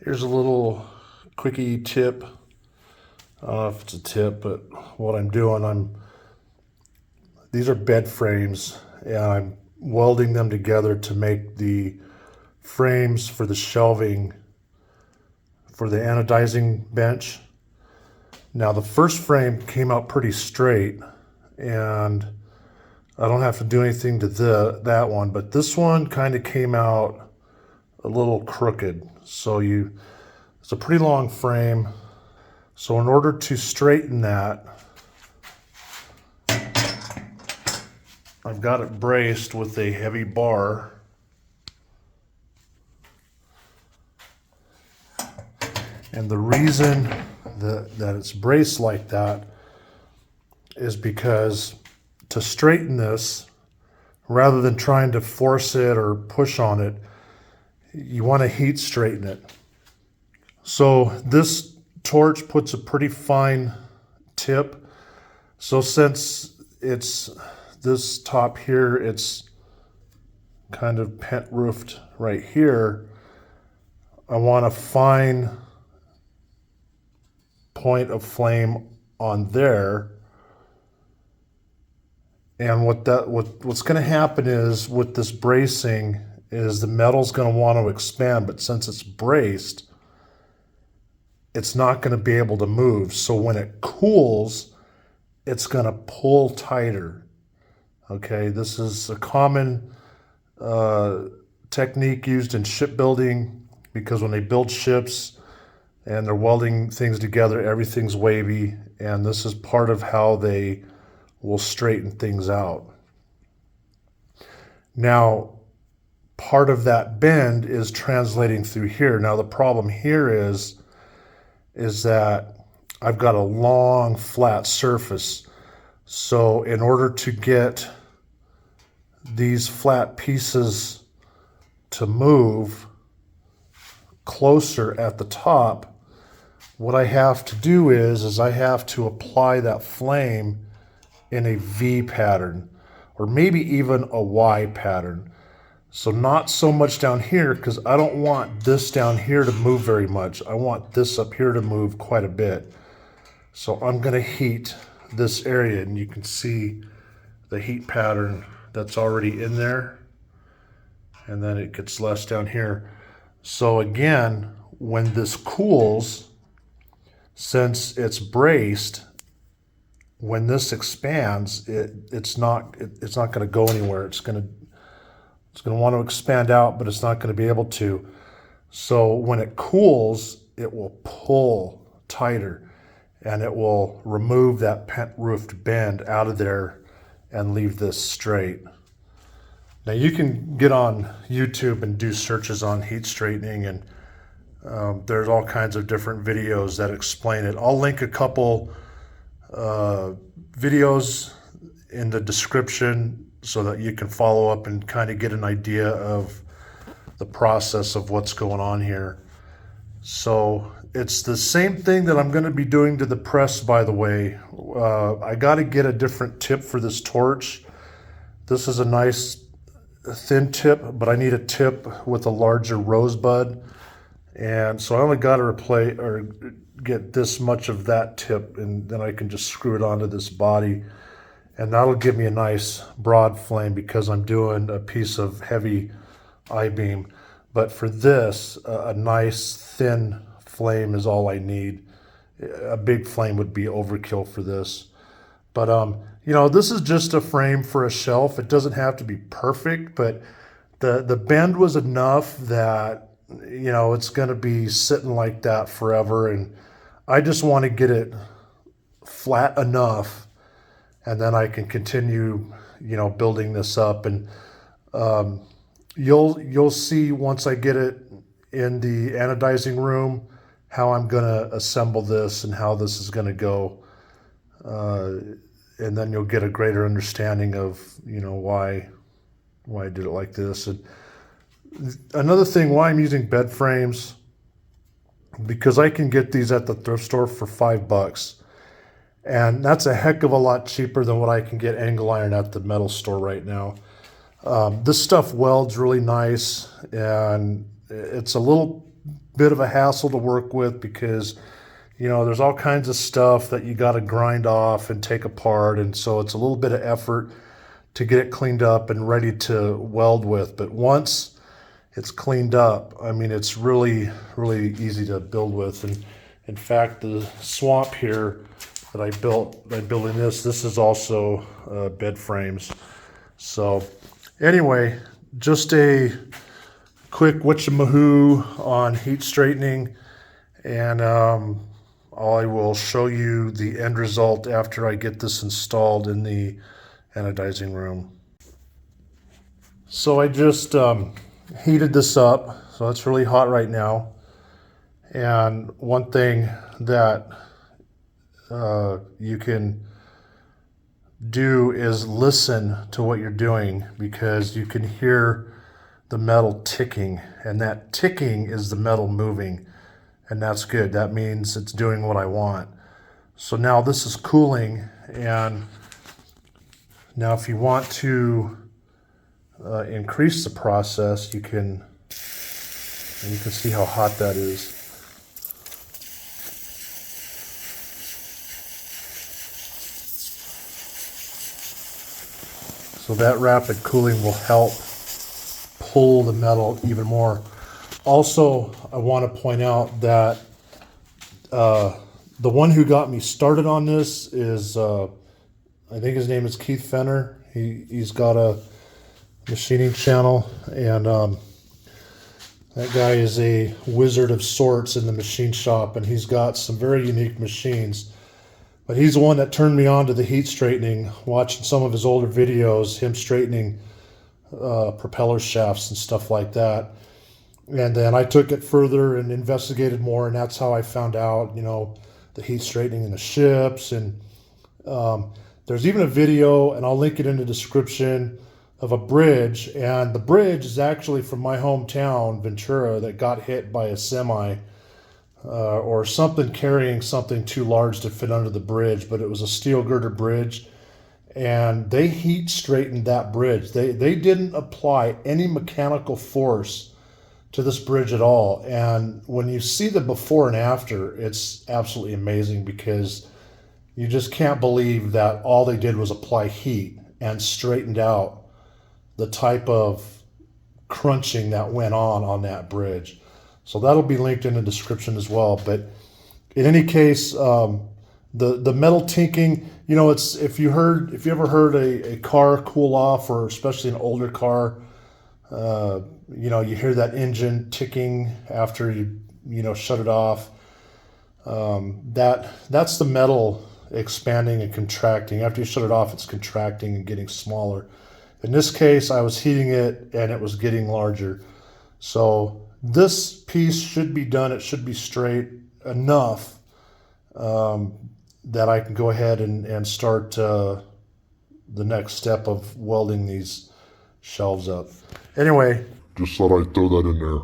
Here's a little quickie tip. I don't know if it's a tip, but what I'm doing, these are bed frames, and I'm welding them together to make the frames for the shelving for the anodizing bench. Now the first frame came out pretty straight, and I don't have to do anything to that one, but this one kind of came out a little crooked. So it's a pretty long frame. So in order to straighten that, I've got it braced with a heavy bar. And the reason that it's braced like that is because to straighten this, rather than trying to force it or push on it, you want to heat straighten it. So this torch puts a pretty fine tip. So since it's this top here, it's kind of pent roofed right here, I want a fine point of flame on there. And what's going to happen is with this bracing is the metal's going to want to expand, but since it's braced, it's not going to be able to move. So when it cools, it's going to pull tighter. Okay, this is a common technique used in shipbuilding, because when they build ships and they're welding things together, everything's wavy, and this is part of how they will straighten things out. Now, part of that bend is translating through here. Now, the problem here is that I've got a long, flat surface. So in order to get these flat pieces to move closer at the top, what I have to do is I have to apply that flame in a V pattern, or maybe even a Y pattern. So not so much down here, because I don't want this down here to move very much. I want this up here to move quite a bit. So I'm going to heat this area, and you can see the heat pattern that's already in there. And then it gets less down here. So again, when this cools, since it's braced, when this expands, it's not going to go anywhere. It's going to want to expand out, but it's not going to be able to. So when it cools, it will pull tighter, and it will remove that pent roofed bend out of there and leave this straight. Now you can get on YouTube and do searches on heat straightening, and there's all kinds of different videos that explain it. I'll link a couple videos in the description so that you can follow up and kind of get an idea of the process of what's going on here. So it's the same thing that I'm going to be doing to the press, by the way. I got to get a different tip for this torch. This is a nice thin tip, but I need a tip with a larger rosebud. And so I only got to get this much of that tip, and then I can just screw it onto this body. And that'll give me a nice broad flame, because I'm doing a piece of heavy I-beam. But for this, a nice thin flame is all I need. A big flame would be overkill for this. But, this is just a frame for a shelf. It doesn't have to be perfect, but the bend was enough that, it's going to be sitting like that forever. And I just want to get it flat enough, and then I can continue, building this up. And you'll see once I get it in the anodizing room how I'm going to assemble this and how this is going to go. And then you'll get a greater understanding of, why I did it like this. And another thing, why I'm using bed frames, because I can get these at the thrift store for $5. And that's a heck of a lot cheaper than what I can get angle iron at the metal store right now. This stuff welds really nice, and it's a little bit of a hassle to work with because, you know, there's all kinds of stuff that you got to grind off and take apart. And so it's a little bit of effort to get it cleaned up and ready to weld with. But once it's cleaned up, I mean, it's really, really easy to build with. And in fact, the swamp here that I built by building this is also bed frames. So anyway, just a quick whatchamahoo on heat straightening, and I will show you the end result after I get this installed in the anodizing room. So I just heated this up, so it's really hot right now. And one thing that you can do is listen to what you're doing, because you can hear the metal ticking, and that ticking is the metal moving, and that's good. That means it's doing what I want. So now this is cooling, and now if you want to increase the process, you can see how hot that is. So that rapid cooling will help pull the metal even more. Also, I want to point out that the one who got me started on this is, I think his name is Keith Fenner. He's got a machining channel, and that guy is a wizard of sorts in the machine shop, and he's got some very unique machines. But he's the one that turned me on to the heat straightening, watching some of his older videos, him straightening propeller shafts and stuff like that. And then I took it further and investigated more, and that's how I found out, you know, the heat straightening in the ships. And there's even a video, and I'll link it in the description, of a bridge. And the bridge is actually from my hometown, Ventura, that got hit by a semi. Or something carrying something too large to fit under the bridge, but it was a steel girder bridge, and they heat straightened that bridge. They didn't apply any mechanical force to this bridge at all. And when you see the before and after, it's absolutely amazing, because you just can't believe that all they did was apply heat and straightened out the type of crunching that went on that bridge. So that'll be linked in the description as well. But in any case, the metal tinking, you know, it's if you ever heard a car cool off, or especially an older car, you know, you hear that engine ticking after you shut it off. That's the metal expanding and contracting. After you shut it off, it's contracting and getting smaller. In this case, I was heating it and it was getting larger. So this piece should be done. It should be straight enough that I can go ahead and start the next step of welding these shelves up. Anyway, just thought I'd throw that in there.